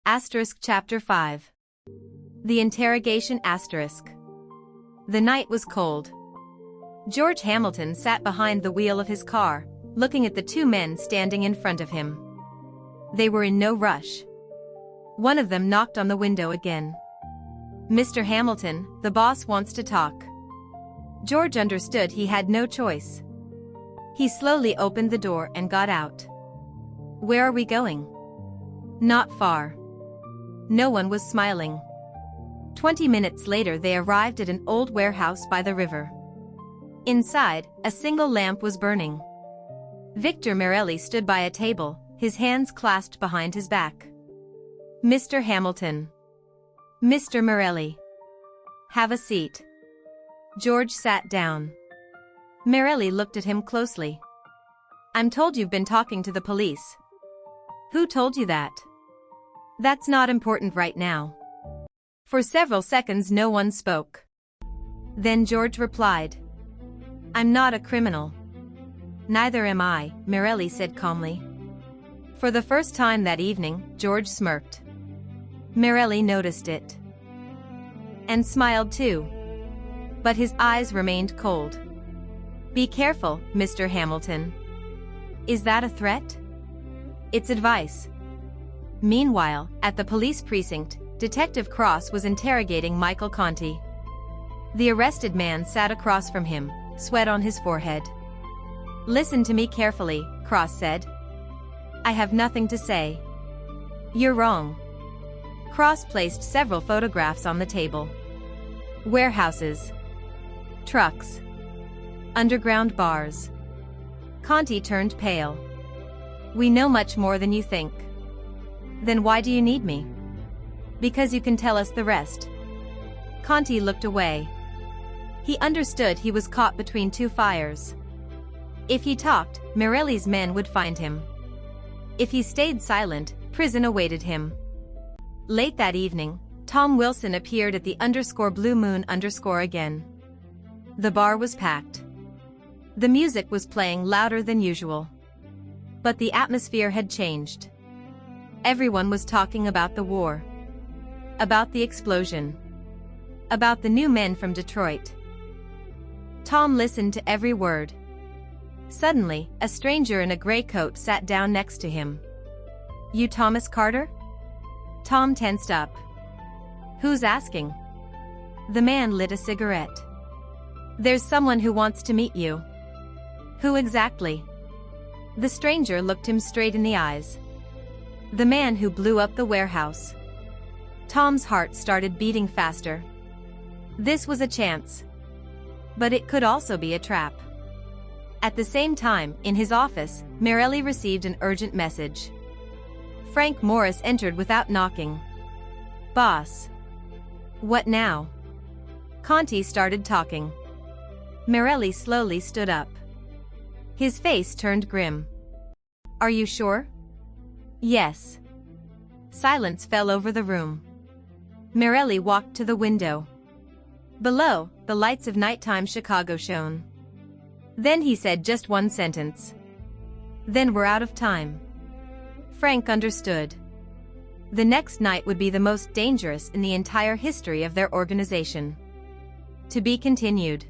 Chapter 5. The Interrogation. The night was cold. George Hamilton sat behind the wheel of his car, looking at the two men standing in front of him. They were in no rush. One of them knocked on the window again. "Mr. Hamilton, the boss wants to talk." George understood he had no choice. He slowly opened the door and got out. "Where are we going?" "Not far." No one was smiling. 20 minutes later they arrived at an old warehouse by the river. Inside, a single lamp was burning. Victor Morelli stood by a table, his hands clasped behind his back. "Mr. Hamilton." "Mr. Morelli. Have a seat." George sat down. Morelli looked at him closely. "I'm told you've been talking to the police." "Who told you that?" "That's not important right now." For several seconds no one spoke. Then George replied, "I'm not a criminal." "Neither am I," Morelli said calmly. For the first time that evening, George smirked. Morelli noticed it. And smiled too. But his eyes remained cold. "Be careful, Mr. Hamilton." "Is that a threat?" "It's advice." Meanwhile, at the police precinct, Detective Cross was interrogating Michael Conti. The arrested man sat across from him, sweat on his forehead. "Listen to me carefully," Cross said. "I have nothing to say." "You're wrong." Cross placed several photographs on the table. Warehouses. Trucks. Underground bars. Conti turned pale. "We know much more than you think." "Then why do you need me?" "Because you can tell us the rest." Conti looked away. He understood he was caught between two fires. If he talked, Morelli's men would find him. If he stayed silent, prison awaited him. Late that evening, Tom Wilson appeared at the _Blue Moon again. The bar was packed. The music was playing louder than usual. But the atmosphere had changed. Everyone was talking about the war. About the explosion. About the new men from Detroit. Tom listened to every word. Suddenly, a stranger in a gray coat sat down next to him. "You Thomas Carter?" Tom tensed up. "Who's asking?" The man lit a cigarette. "There's someone who wants to meet you." "Who exactly?" The stranger looked him straight in the eyes. "The man who blew up the warehouse." Tom's heart started beating faster. This was a chance. But it could also be a trap. At the same time, in his office, Morelli received an urgent message. Frank Morris entered without knocking. "Boss." "What now?" Conti started talking. Morelli slowly stood up. His face turned grim. "Are you sure?" "Yes." Silence fell over the room. Morelli walked to the window. Below, the lights of nighttime Chicago shone. Then he said just one sentence. "Then we're out of time." Frank understood. The next night would be the most dangerous in the entire history of their organization. To be continued.